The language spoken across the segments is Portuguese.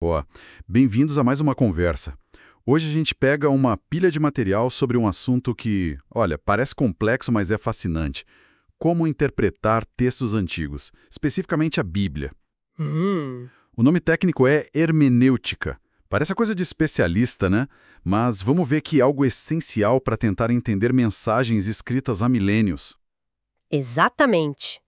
Ó, bem-vindos a mais uma conversa. Hoje a gente pega uma pilha de material sobre um assunto que, olha, parece complexo, mas é fascinante. Como interpretar textos antigos, especificamente a Bíblia. Hum, O nome técnico é hermenêutica. Parece coisa de especialista, né? Mas vamos ver que é algo essencial para tentar entender mensagens escritas há milênios. exatamente.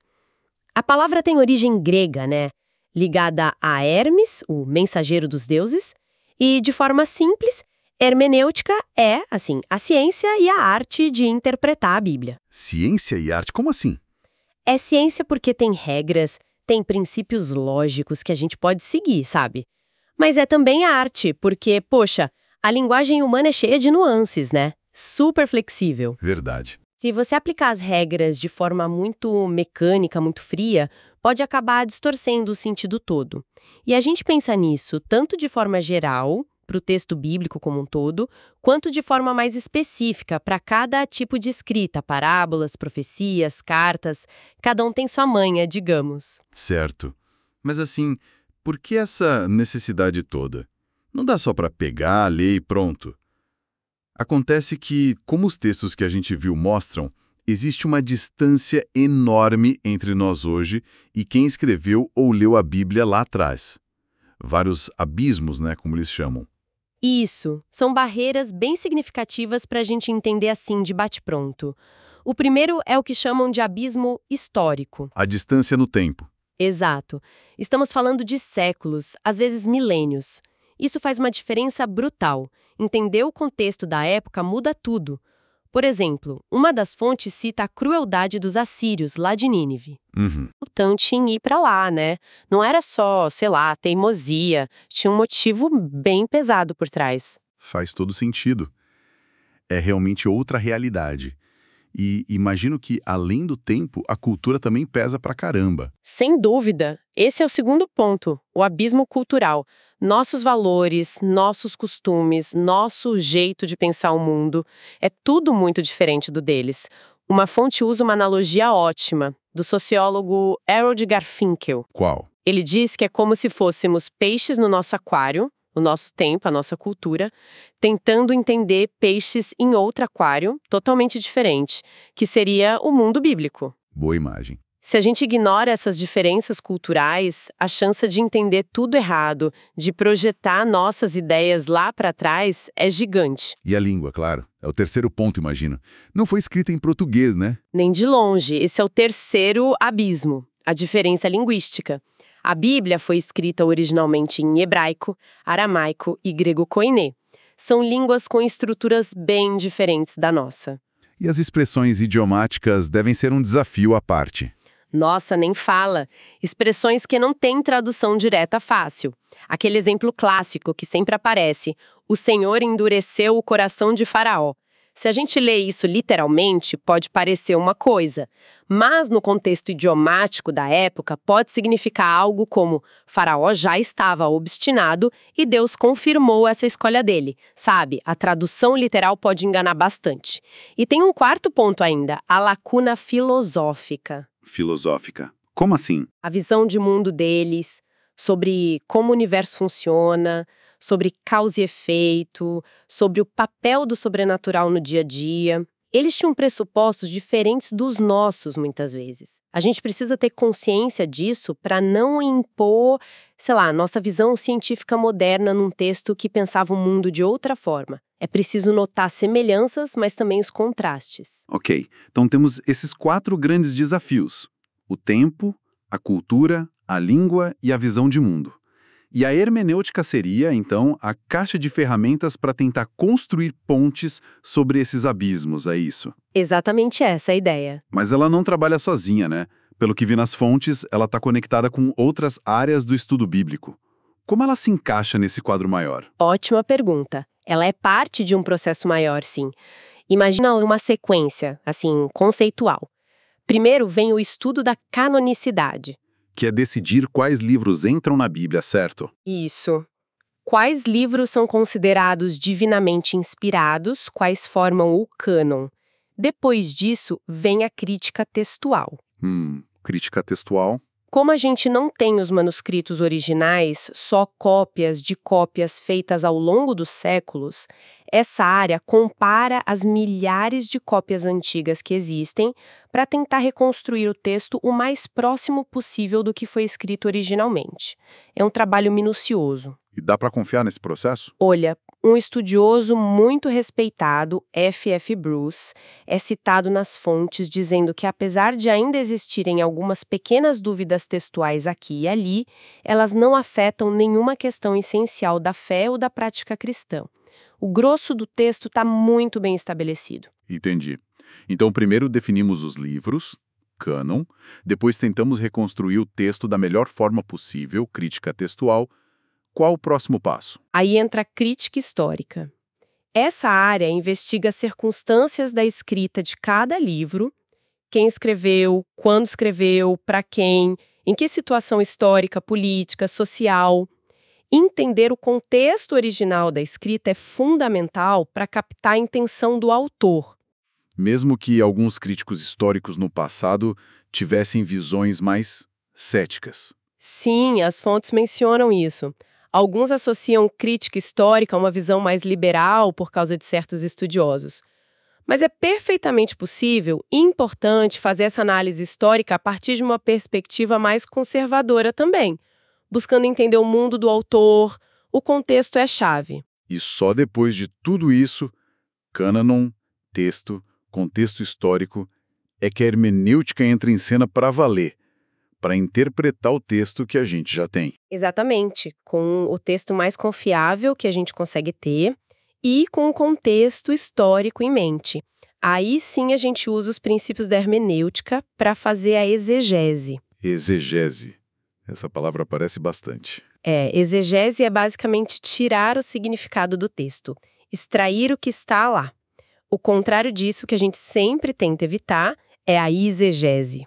A palavra tem origem grega, né? Ligada a Hermes, o mensageiro dos deuses, e, de forma simples, hermenêutica é, assim, a ciência e a arte de interpretar a Bíblia. Ciência e arte, como assim? É ciência porque tem regras, tem princípios lógicos que a gente pode seguir, sabe? Mas é também a arte, porque, poxa, a linguagem humana é cheia de nuances, né? Super flexível. Verdade. Se você aplicar as regras de forma muito mecânica, muito fria, pode acabar distorcendo o sentido todo. E a gente pensa nisso tanto de forma geral, para o texto bíblico como um todo, quanto de forma mais específica para cada tipo de escrita, parábolas, profecias, cartas. Cada um tem sua manha, digamos. Certo. Mas assim, por que essa necessidade toda? Não dá só para pegar, ler e pronto. Acontece que, como os textos que a gente viu mostram, existe uma distância enorme entre nós hoje e quem escreveu ou leu a Bíblia lá atrás. Vários abismos, né, como eles chamam. Isso, são barreiras bem significativas para a gente entender assim de bate-pronto. O primeiro é o que chamam de abismo histórico. A distância no tempo. Exato. Estamos falando de séculos, às vezes milênios. Isso faz uma diferença brutal. Entender o contexto da época muda tudo. Por exemplo, uma das fontes cita a crueldade dos assírios lá de Nínive. Uhum. Importante em ir para lá, né? Não era só, sei lá, teimosia. Tinha um motivo bem pesado por trás. Faz todo sentido. É realmente outra realidade. E imagino que, além do tempo, a cultura também pesa pra caramba. Sem dúvida, esse é o segundo ponto, o abismo cultural. Nossos valores, nossos costumes, nosso jeito de pensar o mundo, é tudo muito diferente do deles. Uma fonte usa uma analogia ótima, do sociólogo Harold Garfinkel. Qual? Ele diz que é como se fôssemos peixes no nosso aquário, o nosso tempo, a nossa cultura, tentando entender peixes em outro aquário, totalmente diferente, que seria o mundo bíblico. Boa imagem. Se a gente ignora essas diferenças culturais, a chance de entender tudo errado, de projetar nossas ideias lá para trás, é gigante. E a língua, claro. É o terceiro ponto, imagino. Não foi escrita em português, né? Nem de longe, esse é o terceiro abismo, a diferença linguística. A Bíblia foi escrita originalmente em hebraico, aramaico e grego koiné. São línguas com estruturas bem diferentes da nossa. E as expressões idiomáticas devem ser um desafio à parte. Nossa, nem fala. Expressões que não têm tradução direta fácil. Aquele exemplo clássico que sempre aparece: o Senhor endureceu o coração de Faraó. Se a gente lê isso literalmente, pode parecer uma coisa, mas no contexto idiomático da época pode significar algo como Faraó já estava obstinado e Deus confirmou essa escolha dele. Sabe, a tradução literal pode enganar bastante. E tem um quarto ponto ainda, a lacuna filosófica. Filosófica. Como assim? A visão de mundo deles, sobre como o universo funciona, sobre causa e efeito, sobre o papel do sobrenatural no dia a dia. Eles tinham pressupostos diferentes dos nossos, muitas vezes. A gente precisa ter consciência disso para não impor, sei lá, nossa visão científica moderna num texto que pensava o mundo de outra forma. É preciso notar semelhanças, mas também os contrastes. Ok, então temos esses 4 grandes desafios: o tempo, a cultura, a língua e a visão de mundo. E a hermenêutica seria, então, a caixa de ferramentas para tentar construir pontes sobre esses abismos, é isso? Exatamente essa é a ideia. Mas ela não trabalha sozinha, né? Pelo que vi nas fontes, ela está conectada com outras áreas do estudo bíblico. Como ela se encaixa nesse quadro maior? Ótima pergunta. Ela é parte de um processo maior, sim. Imagina uma sequência, assim, conceitual. Primeiro vem o estudo da canonicidade. Que é decidir quais livros entram na Bíblia, certo? Isso. Quais livros são considerados divinamente inspirados, quais formam o cânon. Depois disso, vem a crítica textual. Crítica textual. Como a gente não tem os manuscritos originais, só cópias de cópias feitas ao longo dos séculos, essa área compara as milhares de cópias antigas que existem para tentar reconstruir o texto o mais próximo possível do que foi escrito originalmente. É um trabalho minucioso. E dá para confiar nesse processo? Olha, um estudioso muito respeitado, F.F. Bruce, é citado nas fontes dizendo que apesar de ainda existirem algumas pequenas dúvidas textuais aqui e ali, elas não afetam nenhuma questão essencial da fé ou da prática cristã. O grosso do texto está muito bem estabelecido. Entendi. Então, primeiro definimos os livros, cânon, depois tentamos reconstruir o texto da melhor forma possível, crítica textual. Qual o próximo passo? Aí entra a crítica histórica. Essa área investiga as circunstâncias da escrita de cada livro, quem escreveu, quando escreveu, para quem, em que situação histórica, política, social. Entender o contexto original da escrita é fundamental para captar a intenção do autor. Mesmo que alguns críticos históricos no passado tivessem visões mais céticas. Sim, as fontes mencionam isso. Alguns associam crítica histórica a uma visão mais liberal por causa de certos estudiosos. Mas é perfeitamente possível e importante fazer essa análise histórica a partir de uma perspectiva mais conservadora também, buscando entender o mundo do autor. O contexto é chave. E só depois de tudo isso, cânon, texto, contexto histórico, é que a hermenêutica entra em cena para valer, para interpretar o texto que a gente já tem. Exatamente, com o texto mais confiável que a gente consegue ter e com o contexto histórico em mente. Aí sim a gente usa os princípios da hermenêutica para fazer a exegese. Exegese. Essa palavra aparece bastante. Exegese é basicamente tirar o significado do texto, extrair o que está lá. O contrário disso que a gente sempre tenta evitar é a exegese.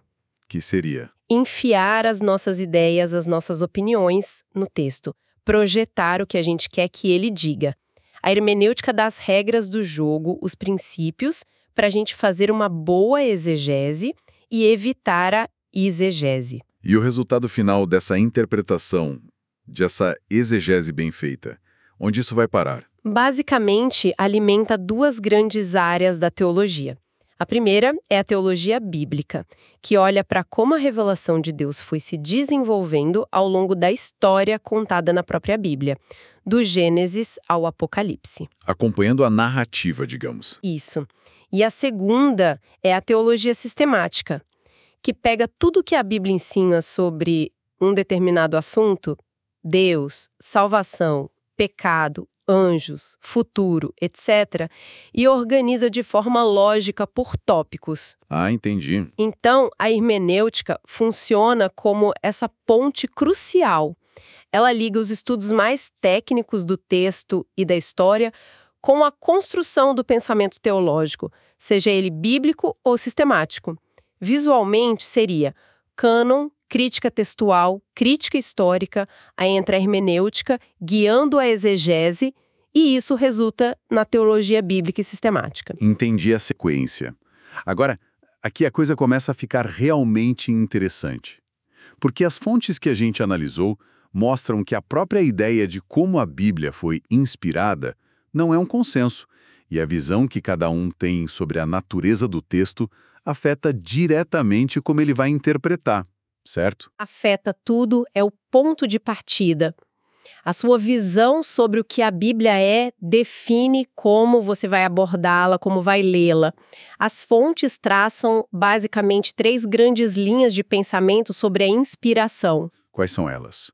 Que seria? Enfiar as nossas ideias, as nossas opiniões no texto, projetar o que a gente quer que ele diga. A hermenêutica dá as regras do jogo, os princípios, para a gente fazer uma boa exegese e evitar a exegese. E o resultado final dessa interpretação, dessa exegese bem feita, onde isso vai parar? Basicamente, alimenta duas grandes áreas da teologia. A primeira é a teologia bíblica, que olha para como a revelação de Deus foi se desenvolvendo ao longo da história contada na própria Bíblia, do Gênesis ao Apocalipse. Acompanhando a narrativa, digamos. Isso. E a segunda é a teologia sistemática, que pega tudo que a Bíblia ensina sobre um determinado assunto, Deus, salvação, pecado, anjos, futuro, etc., e organiza de forma lógica por tópicos. Ah, entendi. Então, a hermenêutica funciona como essa ponte crucial. Ela liga os estudos mais técnicos do texto e da história com a construção do pensamento teológico, seja ele bíblico ou sistemático. Visualmente seria cânon, crítica textual, crítica histórica, aí entra a hermenêutica, guiando a exegese, e isso resulta na teologia bíblica e sistemática. Entendi a sequência. Agora, aqui a coisa começa a ficar realmente interessante. Porque as fontes que a gente analisou mostram que a própria ideia de como a Bíblia foi inspirada não é um consenso, e a visão que cada um tem sobre a natureza do texto afeta diretamente como ele vai interpretar. Certo? Afeta tudo, é o ponto de partida. A sua visão sobre o que a Bíblia define como você vai abordá-la, como vai lê-la. As fontes traçam, basicamente, 3 grandes linhas de pensamento sobre a inspiração. Quais são elas?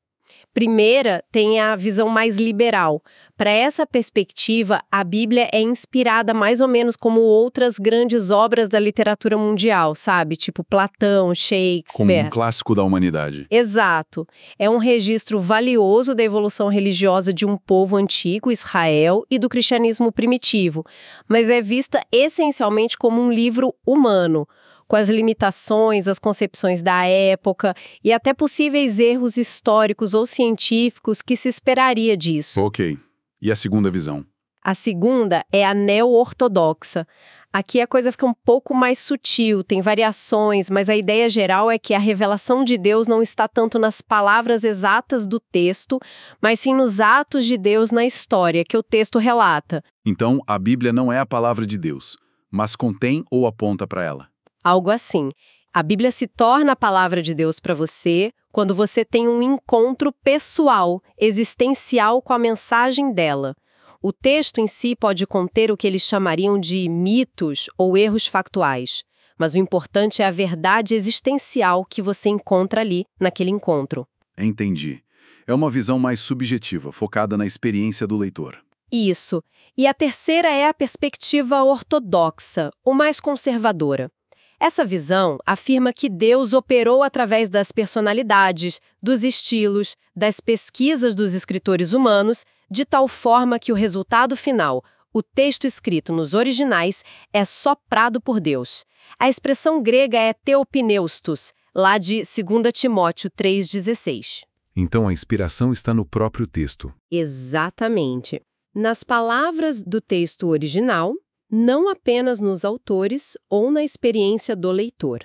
Primeira, tem a visão mais liberal. Para essa perspectiva, a Bíblia é inspirada mais ou menos como outras grandes obras da literatura mundial, sabe? Tipo Platão, Shakespeare. Como um clássico da humanidade. Exato. É um registro valioso da evolução religiosa de um povo antigo, Israel, e do cristianismo primitivo, mas é vista essencialmente como um livro humano, com as limitações, as concepções da época e até possíveis erros históricos ou científicos que se esperaria disso. Ok. E a segunda visão? A segunda é a neo-ortodoxa. Aqui a coisa fica um pouco mais sutil, tem variações, mas a ideia geral é que a revelação de Deus não está tanto nas palavras exatas do texto, mas sim nos atos de Deus na história que o texto relata. Então, a Bíblia não é a palavra de Deus, mas contém ou aponta para ela. Algo assim. A Bíblia se torna a palavra de Deus para você quando você tem um encontro pessoal, existencial com a mensagem dela. O texto em si pode conter o que eles chamariam de mitos ou erros factuais, mas o importante é a verdade existencial que você encontra ali, naquele encontro. Entendi. É uma visão mais subjetiva, focada na experiência do leitor. Isso. E a terceira é a perspectiva ortodoxa, ou mais conservadora. Essa visão afirma que Deus operou através das personalidades, dos estilos, das pesquisas dos escritores humanos, de tal forma que o resultado final, o texto escrito nos originais, é soprado por Deus. A expressão grega é theopneustos, lá de 2 Timóteo 3,16. Então a inspiração está no próprio texto. Exatamente. Nas palavras do texto original, não apenas nos autores ou na experiência do leitor.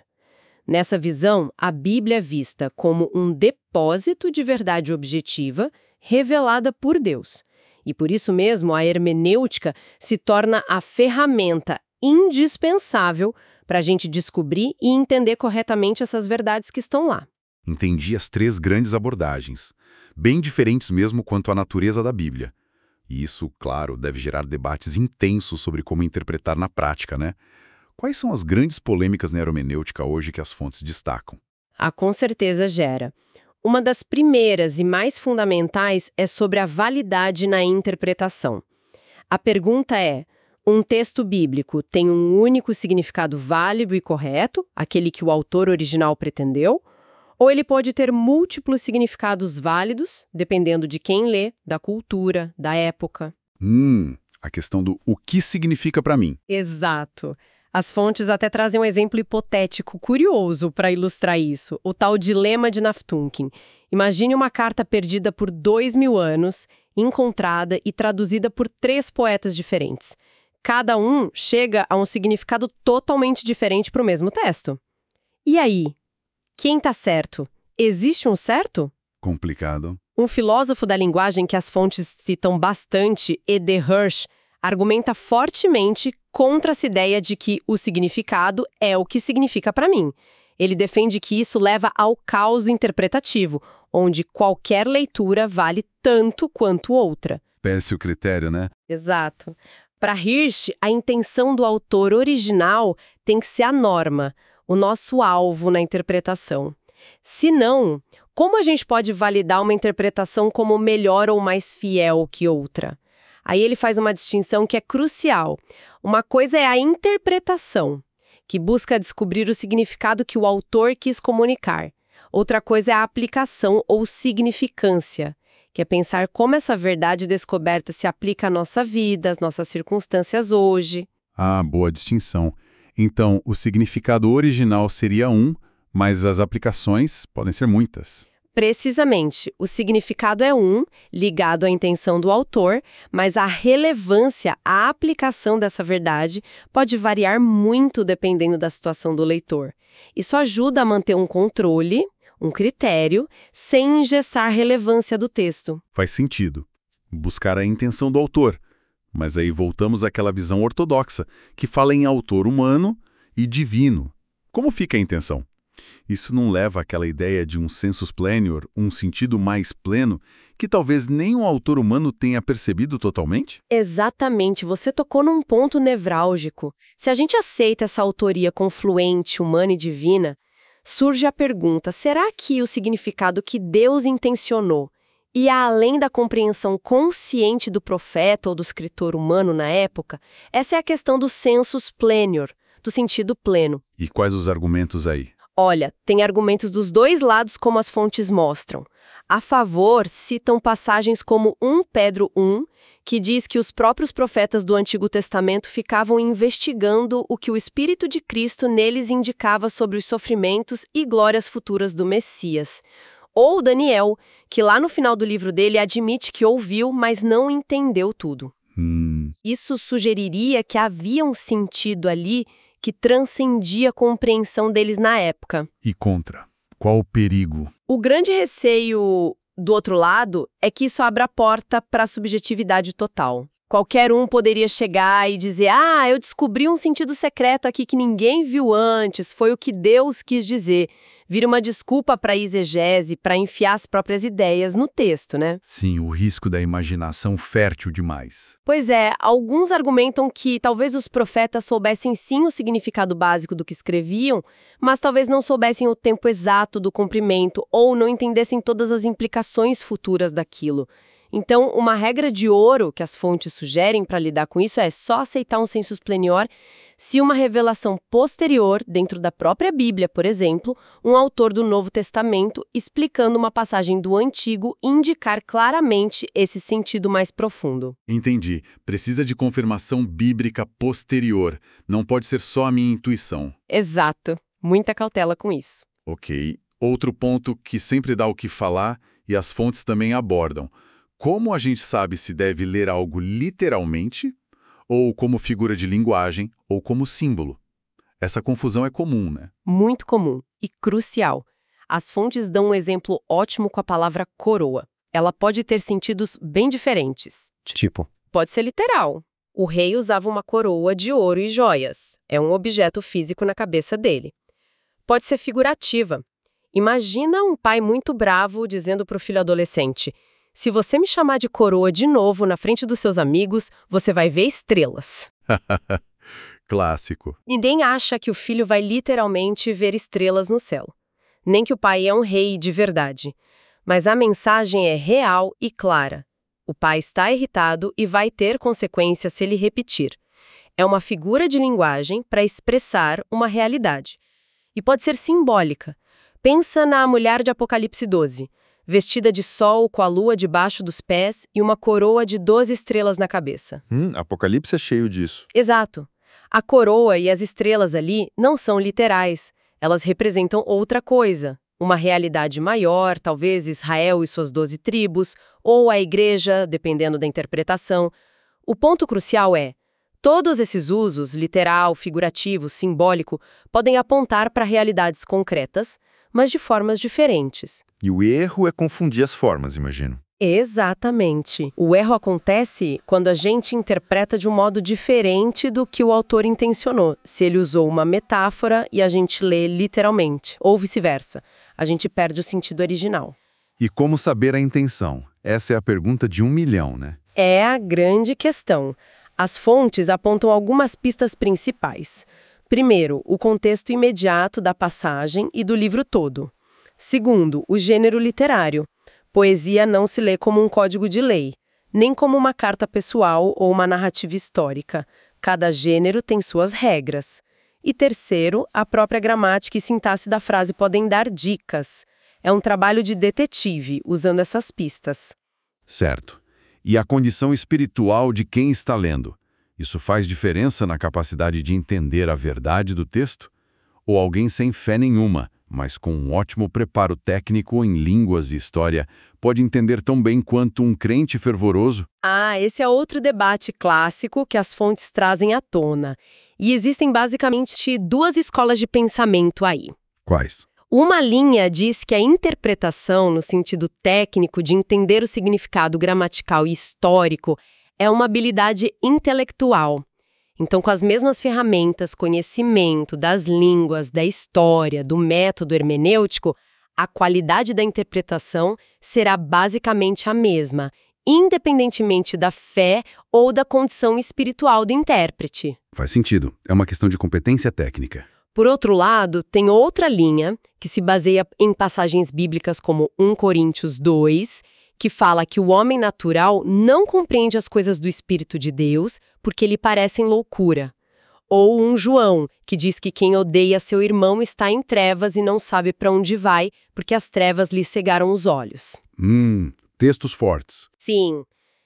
Nessa visão, a Bíblia é vista como um depósito de verdade objetiva revelada por Deus. E por isso mesmo, a hermenêutica se torna a ferramenta indispensável para a gente descobrir e entender corretamente essas verdades que estão lá. Entendi as 3 grandes abordagens, bem diferentes mesmo quanto à natureza da Bíblia. E isso, claro, deve gerar debates intensos sobre como interpretar na prática, né? Quais são as grandes polêmicas na hermenêutica hoje que as fontes destacam? Com certeza gera. Uma das primeiras e mais fundamentais é sobre a validade na interpretação. A pergunta é: um texto bíblico tem um único significado válido e correto, aquele que o autor original pretendeu? Ou ele pode ter múltiplos significados válidos, dependendo de quem lê, da cultura, da época? A questão do o que significa para mim. Exato. As fontes até trazem um exemplo hipotético curioso para ilustrar isso, o tal dilema de Naftunkin. Imagine uma carta perdida por 2000 anos, encontrada e traduzida por 3 poetas diferentes. Cada um chega a um significado totalmente diferente para o mesmo texto. E aí? Quem está certo? Existe um certo? Complicado. Um filósofo da linguagem que as fontes citam bastante, E.D. Hirsch, argumenta fortemente contra essa ideia de que o significado é o que significa para mim. Ele defende que isso leva ao caos interpretativo, onde qualquer leitura vale tanto quanto outra. Perde-se o critério, né? Exato. Para Hirsch, a intenção do autor original tem que ser a norma, o nosso alvo na interpretação. Se não, como a gente pode validar uma interpretação como melhor ou mais fiel que outra? Aí ele faz uma distinção que é crucial. Uma coisa é a interpretação, que busca descobrir o significado que o autor quis comunicar. Outra coisa é a aplicação ou significância, que é pensar como essa verdade descoberta se aplica à nossa vida, às nossas circunstâncias hoje. Boa distinção. Então, o significado original seria um, mas as aplicações podem ser muitas. Precisamente, o significado é um, ligado à intenção do autor, mas a relevância, a aplicação dessa verdade pode variar muito dependendo da situação do leitor. Isso ajuda a manter um controle, um critério, sem engessar a relevância do texto. Faz sentido. Buscar a intenção do autor. Mas aí voltamos àquela visão ortodoxa, que fala em autor humano e divino. Como fica a intenção? Isso não leva àquela ideia de um sensus plenior, um sentido mais pleno, que talvez nem um autor humano tenha percebido totalmente? Exatamente, você tocou num ponto nevrálgico. Se a gente aceita essa autoria confluente, humana e divina, surge a pergunta: será que o significado que Deus intencionou e além da compreensão consciente do profeta ou do escritor humano na época? Essa é a questão do sensus plenior, do sentido pleno. E quais os argumentos aí? Olha, tem argumentos dos dois lados como as fontes mostram. A favor, citam passagens como 1 Pedro 1, que diz que os próprios profetas do Antigo Testamento ficavam investigando o que o Espírito de Cristo neles indicava sobre os sofrimentos e glórias futuras do Messias. Ou Daniel, que lá no final do livro dele admite que ouviu, mas não entendeu tudo. Isso sugeriria que havia um sentido ali que transcendia a compreensão deles na época. E contra? Qual o perigo? O grande receio do outro lado é que isso abra a porta para a subjetividade total. Qualquer um poderia chegar e dizer: "Ah, eu descobri um sentido secreto aqui que ninguém viu antes, foi o que Deus quis dizer." Vira uma desculpa para a exegese, para enfiar as próprias ideias no texto, né? Sim, o risco da imaginação fértil demais. Pois é, alguns argumentam que talvez os profetas soubessem sim o significado básico do que escreviam, mas talvez não soubessem o tempo exato do cumprimento ou não entendessem todas as implicações futuras daquilo. Então, uma regra de ouro que as fontes sugerem para lidar com isso é só aceitar um sensus plenior se uma revelação posterior, dentro da própria Bíblia, por exemplo, um autor do Novo Testamento explicando uma passagem do Antigo indicar claramente esse sentido mais profundo. Entendi. Precisa de confirmação bíblica posterior. Não pode ser só a minha intuição. Exato. Muita cautela com isso. Ok. Outro ponto que sempre dá o que falar e as fontes também abordam. Como a gente sabe se deve ler algo literalmente, ou como figura de linguagem, ou como símbolo? Essa confusão é comum, né? Muito comum e crucial. As fontes dão um exemplo ótimo com a palavra coroa. Ela pode ter sentidos bem diferentes. Tipo, Pode ser literal. O rei usava uma coroa de ouro e joias. É um objeto físico na cabeça dele. Pode ser figurativa. Imagina um pai muito bravo dizendo para o filho adolescente: "Se você me chamar de coroa de novo na frente dos seus amigos, você vai ver estrelas." Clássico. Ninguém acha que o filho vai literalmente ver estrelas no céu. Nem que o pai é um rei de verdade. Mas a mensagem é real e clara. O pai está irritado e vai ter consequências se ele repetir. É uma figura de linguagem para expressar uma realidade. E pode ser simbólica. Pensa na mulher de Apocalipse 12. Vestida de sol com a lua debaixo dos pés e uma coroa de 12 estrelas na cabeça. Apocalipse é cheio disso. Exato. A coroa e as estrelas ali não são literais. Elas representam outra coisa. Uma realidade maior, talvez Israel e suas 12 tribos, ou a igreja, dependendo da interpretação. O ponto crucial é: todos esses usos, literal, figurativo, simbólico, podem apontar para realidades concretas, mas de formas diferentes. E o erro é confundir as formas, imagino. Exatamente. O erro acontece quando a gente interpreta de um modo diferente do que o autor intencionou. Se ele usou uma metáfora e a gente lê literalmente, ou vice-versa. A gente perde o sentido original. E como saber a intenção? Essa é a pergunta de 1 milhão, né? É a grande questão. As fontes apontam algumas pistas principais. Primeiro, o contexto imediato da passagem e do livro todo. Segundo, o gênero literário. Poesia não se lê como um código de lei, nem como uma carta pessoal ou uma narrativa histórica. Cada gênero tem suas regras. E terceiro, a própria gramática e sintaxe da frase podem dar dicas. É um trabalho de detetive, usando essas pistas. Certo. E a condição espiritual de quem está lendo? Isso faz diferença na capacidade de entender a verdade do texto? Ou alguém sem fé nenhuma, mas com um ótimo preparo técnico em línguas e história, pode entender tão bem quanto um crente fervoroso? Esse é outro debate clássico que as fontes trazem à tona. E existem basicamente duas escolas de pensamento aí. Quais? Uma linha diz que a interpretação, no sentido técnico de entender o significado gramatical e histórico, é uma habilidade intelectual. Então, com as mesmas ferramentas, conhecimento das línguas, da história, do método hermenêutico, a qualidade da interpretação será basicamente a mesma, independentemente da fé ou da condição espiritual do intérprete. Faz sentido. É uma questão de competência técnica. Por outro lado, tem outra linha, que se baseia em passagens bíblicas como 1 Coríntios 2, que fala que o homem natural não compreende as coisas do Espírito de Deus porque lhe parecem loucura. Ou 1 João, que diz que quem odeia seu irmão está em trevas e não sabe para onde vai porque as trevas lhe cegaram os olhos. Textos fortes. Sim,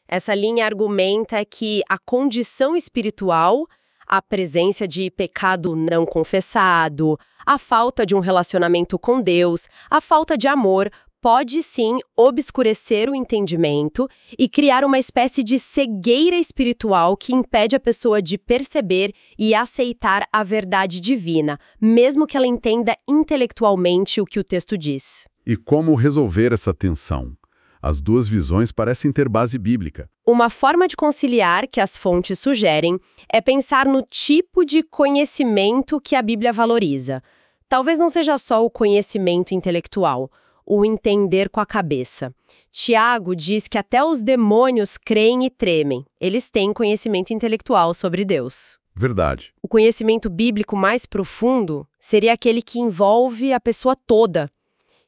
essa linha argumenta que a condição espiritual, a presença de pecado não confessado, a falta de um relacionamento com Deus, a falta de amor, pode sim obscurecer o entendimento e criar uma espécie de cegueira espiritual que impede a pessoa de perceber e aceitar a verdade divina, mesmo que ela entenda intelectualmente o que o texto diz. E como resolver essa tensão? As duas visões parecem ter base bíblica. Uma forma de conciliar que as fontes sugerem é pensar no tipo de conhecimento que a Bíblia valoriza. Talvez não seja só o conhecimento intelectual, o entender com a cabeça. Tiago diz que até os demônios creem e tremem. Eles têm conhecimento intelectual sobre Deus. Verdade. O conhecimento bíblico mais profundo seria aquele que envolve a pessoa toda,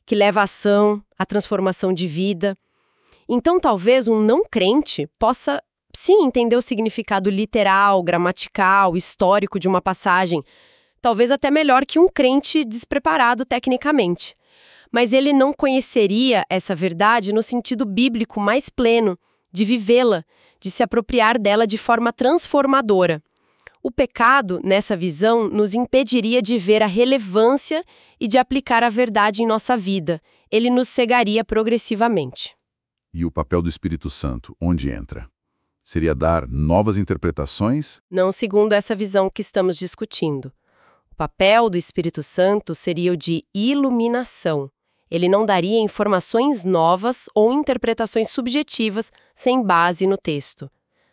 que leva à ação, à transformação de vida. Então, talvez um não crente possa, sim, entender o significado literal, gramatical, histórico de uma passagem, talvez até melhor que um crente despreparado tecnicamente. Mas ele não conheceria essa verdade no sentido bíblico mais pleno, de vivê-la, de se apropriar dela de forma transformadora. O pecado, nessa visão, nos impediria de ver a relevância e de aplicar a verdade em nossa vida. Ele nos cegaria progressivamente. E o papel do Espírito Santo, onde entra? Seria dar novas interpretações? Não segundo essa visão que estamos discutindo. O papel do Espírito Santo seria o de iluminação. Ele não daria informações novas ou interpretações subjetivas sem base no texto.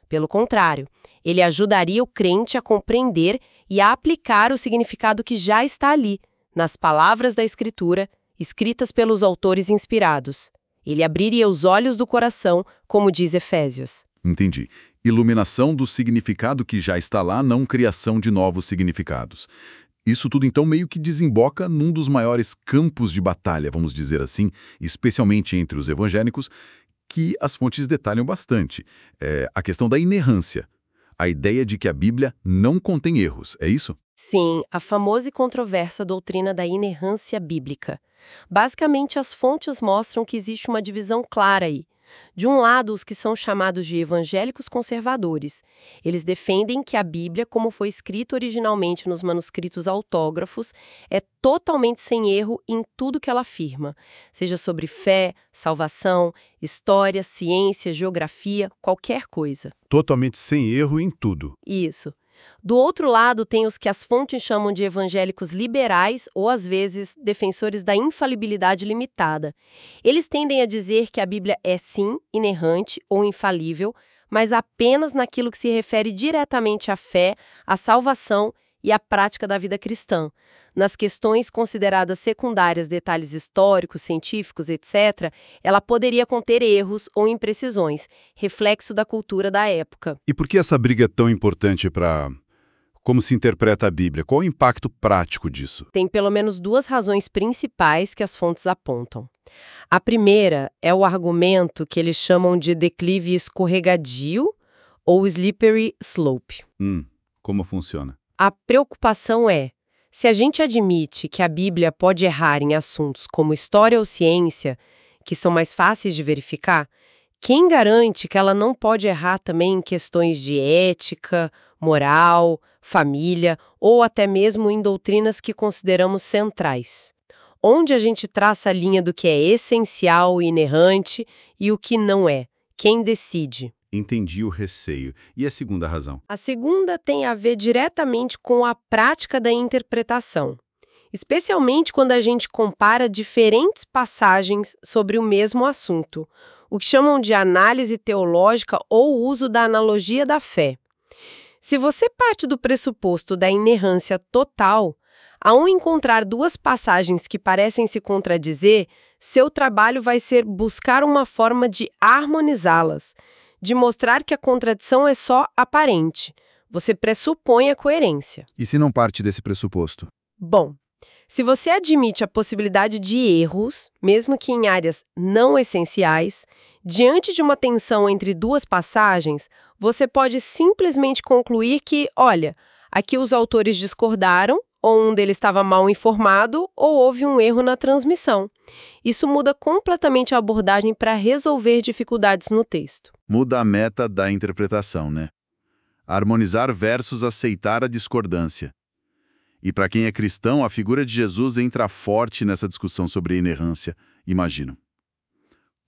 Pelo contrário, ele ajudaria o crente a compreender e a aplicar o significado que já está ali, nas palavras da Escritura, escritas pelos autores inspirados. Ele abriria os olhos do coração, como diz Efésios. Entendi. Iluminação do significado que já está lá, não criação de novos significados. Isso tudo, então, meio que desemboca num dos maiores campos de batalha, vamos dizer assim, especialmente entre os evangélicos, que as fontes detalham bastante. A questão da inerrância. A ideia de que a Bíblia não contém erros, é isso? Sim, a famosa e controversa doutrina da inerrância bíblica. Basicamente, as fontes mostram que existe uma divisão clara aí. De um lado, os que são chamados de evangélicos conservadores. Eles defendem que a Bíblia, como foi escrita originalmente nos manuscritos autógrafos, é totalmente sem erro em tudo que ela afirma, seja sobre fé, salvação, história, ciência, geografia, qualquer coisa. Totalmente sem erro em tudo. Isso. Do outro lado, tem os que as fontes chamam de evangélicos liberais ou, às vezes, defensores da infalibilidade limitada. Eles tendem a dizer que a Bíblia é, sim, inerrante ou infalível, mas apenas naquilo que se refere diretamente à fé, à salvação e à prática da vida cristã. Nas questões consideradas secundárias, detalhes históricos, científicos, etc., ela poderia conter erros ou imprecisões, reflexo da cultura da época. E por que essa briga é tão importante para como se interpreta a Bíblia? Qual o impacto prático disso? Tem pelo menos duas razões principais que as fontes apontam. A primeira é o argumento que eles chamam de declive escorregadio ou slippery slope. Como funciona? A preocupação é, se a gente admite que a Bíblia pode errar em assuntos como história ou ciência, que são mais fáceis de verificar, quem garante que ela não pode errar também em questões de ética, moral, família ou até mesmo em doutrinas que consideramos centrais? Onde a gente traça a linha do que é essencial e inerrante e o que não é? Quem decide? Entendi o receio. E a segunda razão? A segunda tem a ver diretamente com a prática da interpretação, especialmente quando a gente compara diferentes passagens sobre o mesmo assunto, o que chamam de análise teológica ou uso da analogia da fé. Se você parte do pressuposto da inerrância total, ao encontrar duas passagens que parecem se contradizer, seu trabalho vai ser buscar uma forma de harmonizá-las, de mostrar que a contradição é só aparente. Você pressupõe a coerência. E se não parte desse pressuposto? Bom, se você admite a possibilidade de erros, mesmo que em áreas não essenciais, diante de uma tensão entre duas passagens, você pode simplesmente concluir que, olha, aqui os autores discordaram, ou um deles estava mal informado, ou houve um erro na transmissão. Isso muda completamente a abordagem para resolver dificuldades no texto. Muda a meta da interpretação, né? Harmonizar versus aceitar a discordância. E para quem é cristão, a figura de Jesus entra forte nessa discussão sobre a inerrância, imagino.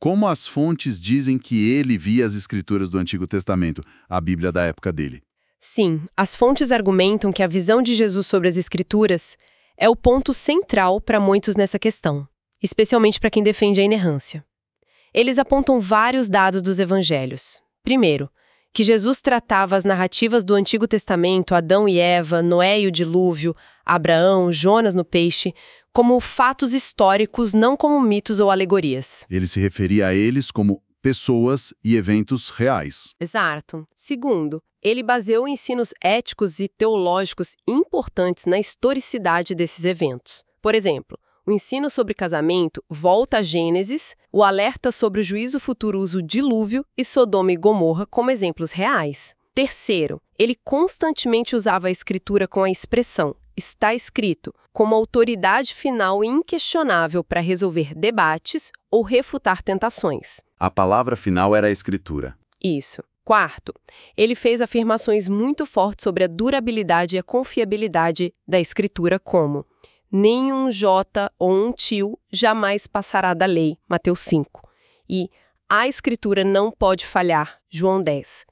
Como as fontes dizem que ele via as escrituras do Antigo Testamento, a Bíblia da época dele? Sim, as fontes argumentam que a visão de Jesus sobre as Escrituras é o ponto central para muitos nessa questão, especialmente para quem defende a inerrância. Eles apontam vários dados dos evangelhos. Primeiro, que Jesus tratava as narrativas do Antigo Testamento, Adão e Eva, Noé e o dilúvio, Abraão, Jonas no peixe, como fatos históricos, não como mitos ou alegorias. Ele se referia a eles como pessoas e eventos reais. Exato. Segundo, ele baseou ensinos éticos e teológicos importantes na historicidade desses eventos. Por exemplo, o ensino sobre casamento volta a Gênesis, o alerta sobre o juízo futuro usa o dilúvio e Sodoma e Gomorra como exemplos reais. Terceiro, ele constantemente usava a escritura com a expressão "está escrito", como autoridade final e inquestionável para resolver debates ou refutar tentações. A palavra final era a escritura. Isso. Quarto, ele fez afirmações muito fortes sobre a durabilidade e a confiabilidade da escritura, como nenhum jota ou um tio jamais passará da lei, Mateus 5. E a escritura não pode falhar, João 10.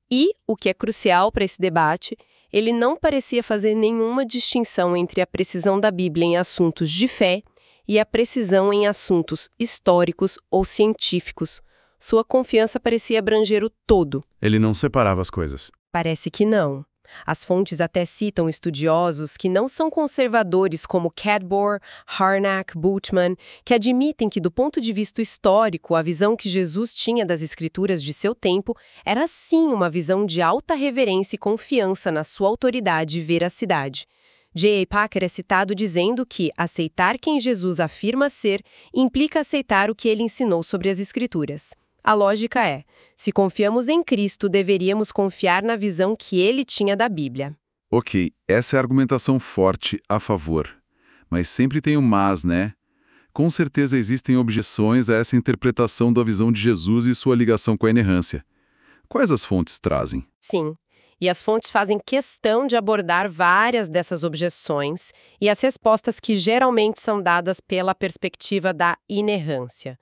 E, o que é crucial para esse debate, ele não parecia fazer nenhuma distinção entre a precisão da Bíblia em assuntos de fé e a precisão em assuntos históricos ou científicos. Sua confiança parecia abranger o todo. Ele não separava as coisas. Parece que não. As fontes até citam estudiosos que não são conservadores como Cadbor, Harnack, Bultmann, que admitem que, do ponto de vista histórico, a visão que Jesus tinha das escrituras de seu tempo era sim uma visão de alta reverência e confiança na sua autoridade e veracidade. J.I. Packer é citado dizendo que aceitar quem Jesus afirma ser implica aceitar o que ele ensinou sobre as escrituras. A lógica é, se confiamos em Cristo, deveríamos confiar na visão que ele tinha da Bíblia. Ok, essa é a argumentação forte a favor. Mas sempre tem um mas, né? Com certeza existem objeções a essa interpretação da visão de Jesus e sua ligação com a inerrância. Quais as fontes trazem? Sim, e as fontes fazem questão de abordar várias dessas objeções e as respostas que geralmente são dadas pela perspectiva da inerrância.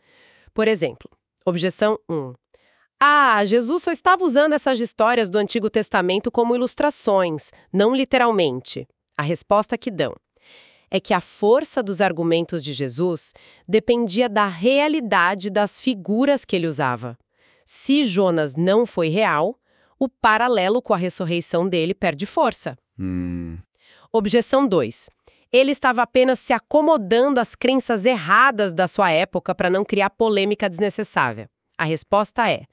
Por exemplo, objeção 1. Jesus só estava usando essas histórias do Antigo Testamento como ilustrações, não literalmente. A resposta que dão é que a força dos argumentos de Jesus dependia da realidade das figuras que ele usava. Se Jonas não foi real, o paralelo com a ressurreição dele perde força. Objeção 2. Ele estava apenas se acomodando às crenças erradas da sua época para não criar polêmica desnecessária. A resposta é: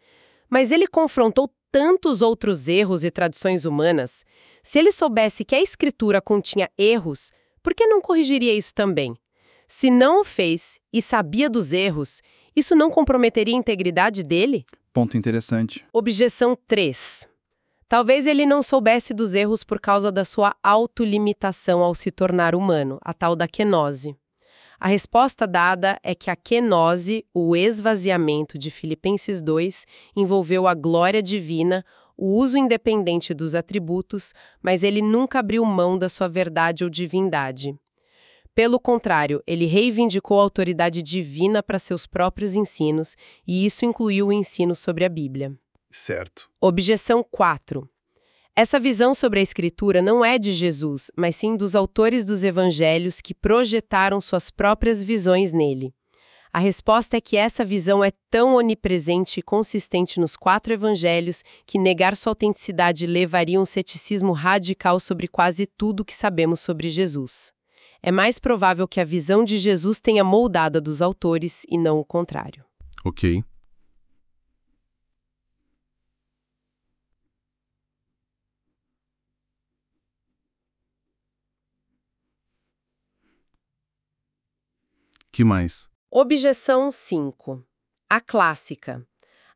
mas ele confrontou tantos outros erros e tradições humanas. Se ele soubesse que a escritura continha erros, por que não corrigiria isso também? Se não o fez e sabia dos erros, isso não comprometeria a integridade dele? Ponto interessante. Objeção 3. Talvez ele não soubesse dos erros por causa da sua autolimitação ao se tornar humano, a tal da kenose. A resposta dada é que a kenose, o esvaziamento de Filipenses 2, envolveu a glória divina, o uso independente dos atributos, mas ele nunca abriu mão da sua verdade ou divindade. Pelo contrário, ele reivindicou a autoridade divina para seus próprios ensinos, e isso incluiu o ensino sobre a Bíblia. Certo. Objeção 4. Essa visão sobre a Escritura não é de Jesus, mas sim dos autores dos evangelhos que projetaram suas próprias visões nele. A resposta é que essa visão é tão onipresente e consistente nos 4 evangelhos que negar sua autenticidade levaria a um ceticismo radical sobre quase tudo que sabemos sobre Jesus. É mais provável que a visão de Jesus tenha moldado a dos autores e não o contrário. Ok. Que mais? Objeção 5. A clássica.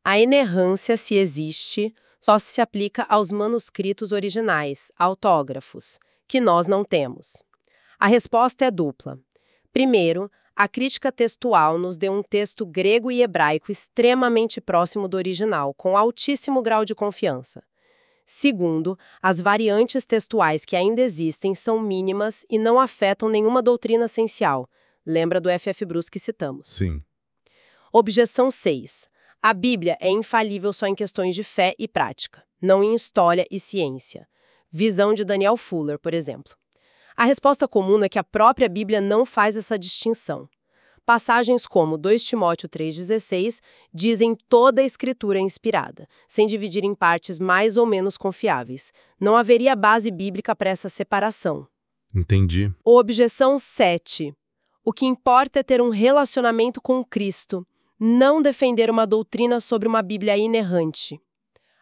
A inerrância, se existe, só se aplica aos manuscritos originais, autógrafos, que nós não temos. A resposta é dupla. Primeiro, a crítica textual nos deu um texto grego e hebraico extremamente próximo do original, com altíssimo grau de confiança. Segundo, as variantes textuais que ainda existem são mínimas e não afetam nenhuma doutrina essencial. Lembra do F.F. Bruce que citamos. Sim. Objeção 6. A Bíblia é infalível só em questões de fé e prática, não em história e ciência. Visão de Daniel Fuller, por exemplo. A resposta comum é que a própria Bíblia não faz essa distinção. Passagens como 2 Timóteo 3,16 dizem toda a Escritura é inspirada, sem dividir em partes mais ou menos confiáveis. Não haveria base bíblica para essa separação. Entendi. Objeção 7. O que importa é ter um relacionamento com Cristo, não defender uma doutrina sobre uma Bíblia inerrante.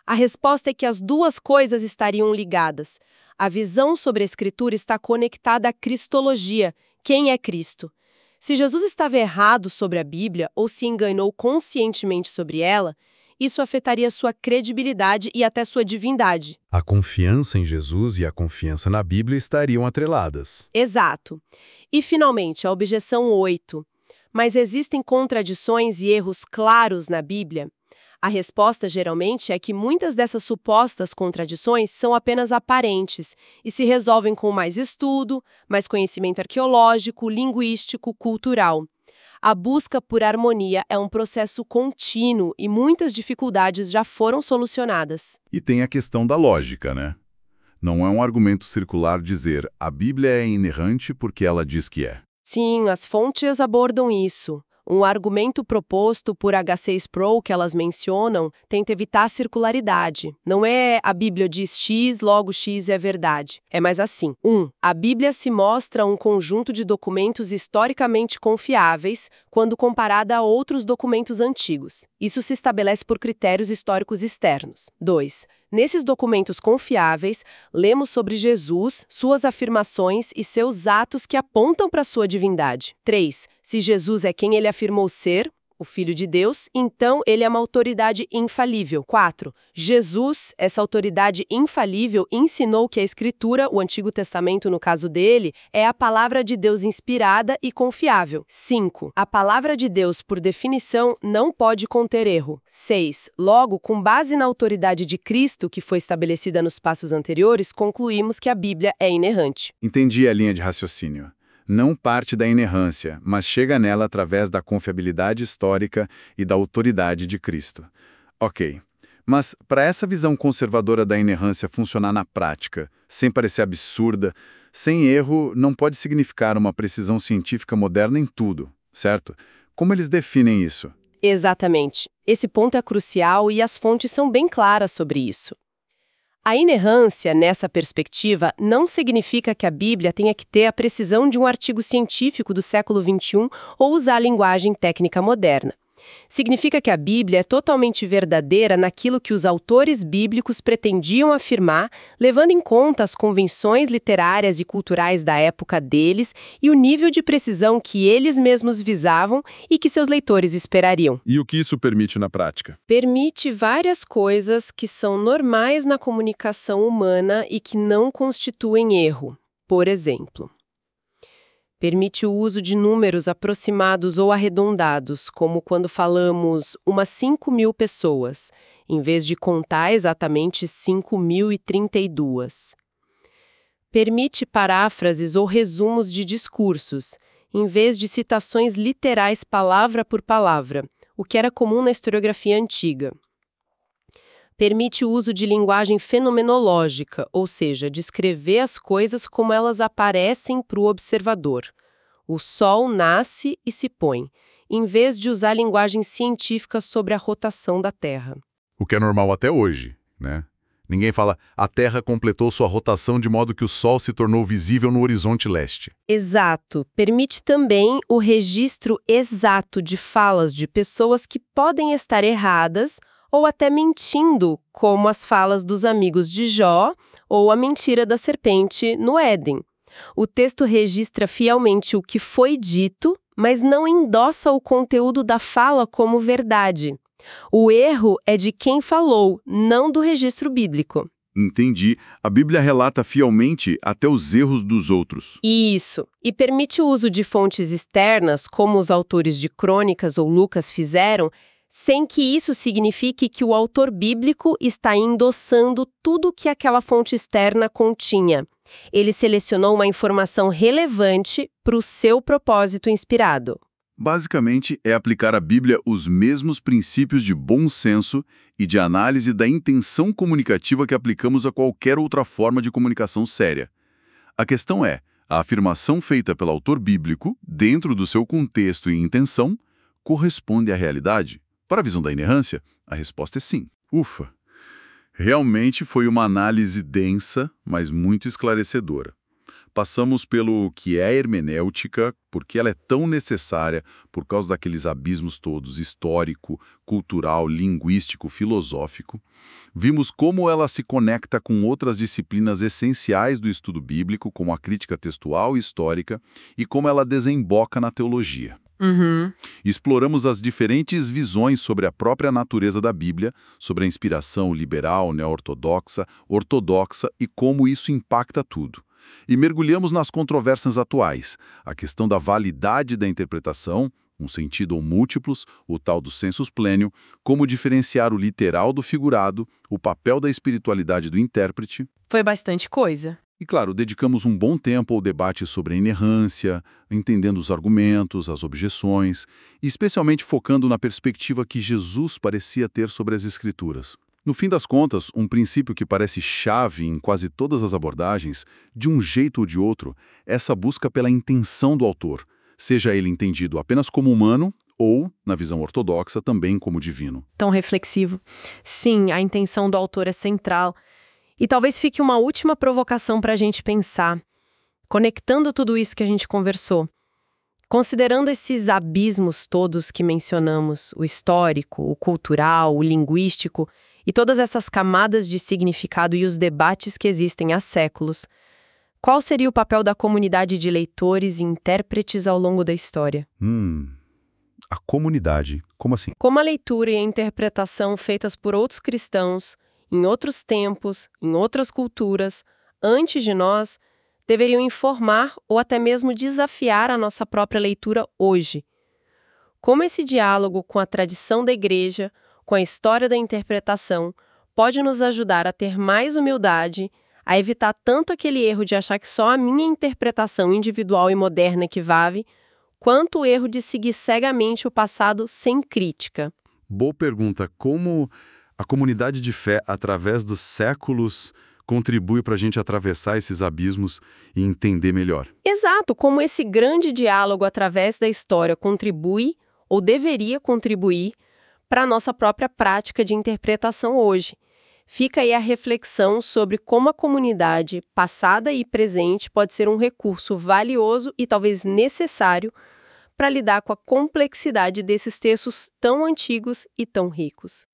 A resposta é que as duas coisas estariam ligadas. A visão sobre a Escritura está conectada à cristologia, quem é Cristo. Se Jesus estava errado sobre a Bíblia ou se enganou conscientemente sobre ela, isso afetaria sua credibilidade e até sua divindade. A confiança em Jesus e a confiança na Bíblia estariam atreladas. Exato. E, finalmente, a objeção 8. Mas existem contradições e erros claros na Bíblia? A resposta, geralmente, é que muitas dessas supostas contradições são apenas aparentes e se resolvem com mais estudo, mais conhecimento arqueológico, linguístico, cultural. A busca por harmonia é um processo contínuo e muitas dificuldades já foram solucionadas. E tem a questão da lógica, né? Não é um argumento circular dizer a Bíblia é inerrante porque ela diz que é. Sim, as fontes abordam isso. Um argumento proposto por H.C. Sproul que elas mencionam tenta evitar a circularidade. Não é a Bíblia diz X, logo X é verdade. É mais assim. 1. A Bíblia se mostra um conjunto de documentos historicamente confiáveis quando comparada a outros documentos antigos. Isso se estabelece por critérios históricos externos. 2. Nesses documentos confiáveis, lemos sobre Jesus, suas afirmações e seus atos que apontam para sua divindade. 3. Se Jesus é quem ele afirmou ser, o Filho de Deus, então ele é uma autoridade infalível. 4. Jesus, essa autoridade infalível, ensinou que a Escritura, o Antigo Testamento no caso dele, é a palavra de Deus inspirada e confiável. 5. A palavra de Deus, por definição, não pode conter erro. 6. Logo, com base na autoridade de Cristo, que foi estabelecida nos passos anteriores, concluímos que a Bíblia é inerrante. Entendi a linha de raciocínio. Não parte da inerrância, mas chega nela através da confiabilidade histórica e da autoridade de Cristo. Ok, mas para essa visão conservadora da inerrância funcionar na prática, sem parecer absurda, sem erro, não pode significar uma precisão científica moderna em tudo, certo? Como eles definem isso? Exatamente. Esse ponto é crucial e as fontes são bem claras sobre isso. A inerrância, nessa perspectiva, não significa que a Bíblia tenha que ter a precisão de um artigo científico do século XXI ou usar a linguagem técnica moderna. Significa que a Bíblia é totalmente verdadeira naquilo que os autores bíblicos pretendiam afirmar, levando em conta as convenções literárias e culturais da época deles e o nível de precisão que eles mesmos visavam e que seus leitores esperariam. E o que isso permite na prática? Permite várias coisas que são normais na comunicação humana e que não constituem erro. Por exemplo, permite o uso de números aproximados ou arredondados, como quando falamos umas 5.000 pessoas, em vez de contar exatamente 5.032. Permite paráfrases ou resumos de discursos, em vez de citações literais palavra por palavra, o que era comum na historiografia antiga. Permite o uso de linguagem fenomenológica, ou seja, descrever as coisas como elas aparecem para o observador. O Sol nasce e se põe, em vez de usar linguagem científica sobre a rotação da Terra. O que é normal até hoje, né? Ninguém fala, a Terra completou sua rotação de modo que o Sol se tornou visível no horizonte leste. Exato. Permite também o registro exato de falas de pessoas que podem estar erradas ou até mentindo, como as falas dos amigos de Jó ou a mentira da serpente no Éden. O texto registra fielmente o que foi dito, mas não endossa o conteúdo da fala como verdade. O erro é de quem falou, não do registro bíblico. Entendi. A Bíblia relata fielmente até os erros dos outros. Isso. E permite o uso de fontes externas, como os autores de Crônicas ou Lucas fizeram, sem que isso signifique que o autor bíblico está endossando tudo o que aquela fonte externa continha. Ele selecionou uma informação relevante para o seu propósito inspirado. Basicamente, é aplicar à Bíblia os mesmos princípios de bom senso e de análise da intenção comunicativa que aplicamos a qualquer outra forma de comunicação séria. A questão é, a afirmação feita pelo autor bíblico, dentro do seu contexto e intenção, corresponde à realidade? Para a visão da inerrância, a resposta é sim. Ufa! Realmente foi uma análise densa, mas muito esclarecedora. Passamos pelo que é a hermenêutica, porque ela é tão necessária por causa daqueles abismos todos, histórico, cultural, linguístico, filosófico. Vimos como ela se conecta com outras disciplinas essenciais do estudo bíblico, como a crítica textual e histórica, e como ela desemboca na teologia. Exploramos as diferentes visões sobre a própria natureza da Bíblia, sobre a inspiração liberal, neo-ortodoxa, ortodoxa e como isso impacta tudo. E mergulhamos nas controvérsias atuais, a questão da validade da interpretação, um sentido ou múltiplos, o tal do sensus plenior, como diferenciar o literal do figurado, o papel da espiritualidade do intérprete. Foi bastante coisa. E, claro, dedicamos um bom tempo ao debate sobre a inerrância, entendendo os argumentos, as objeções, e especialmente focando na perspectiva que Jesus parecia ter sobre as Escrituras. No fim das contas, um princípio que parece chave em quase todas as abordagens, de um jeito ou de outro, é essa busca pela intenção do autor, seja ele entendido apenas como humano ou, na visão ortodoxa, também como divino. Tão reflexivo. Sim, a intenção do autor é central. E talvez fique uma última provocação para a gente pensar, conectando tudo isso que a gente conversou. Considerando esses abismos todos que mencionamos, o histórico, o cultural, o linguístico, e todas essas camadas de significado e os debates que existem há séculos, qual seria o papel da comunidade de leitores e intérpretes ao longo da história? A comunidade, como assim? Como a leitura e a interpretação feitas por outros cristãos, em outros tempos, em outras culturas, antes de nós, deveriam informar ou até mesmo desafiar a nossa própria leitura hoje. Como esse diálogo com a tradição da igreja, com a história da interpretação, pode nos ajudar a ter mais humildade, a evitar tanto aquele erro de achar que só a minha interpretação individual e moderna é que vale, quanto o erro de seguir cegamente o passado sem crítica. Boa pergunta. Como a comunidade de fé, através dos séculos, contribui para a gente atravessar esses abismos e entender melhor? Exato, como esse grande diálogo através da história contribui, ou deveria contribuir, para a nossa própria prática de interpretação hoje. Fica aí a reflexão sobre como a comunidade, passada e presente, pode ser um recurso valioso e talvez necessário para lidar com a complexidade desses textos tão antigos e tão ricos.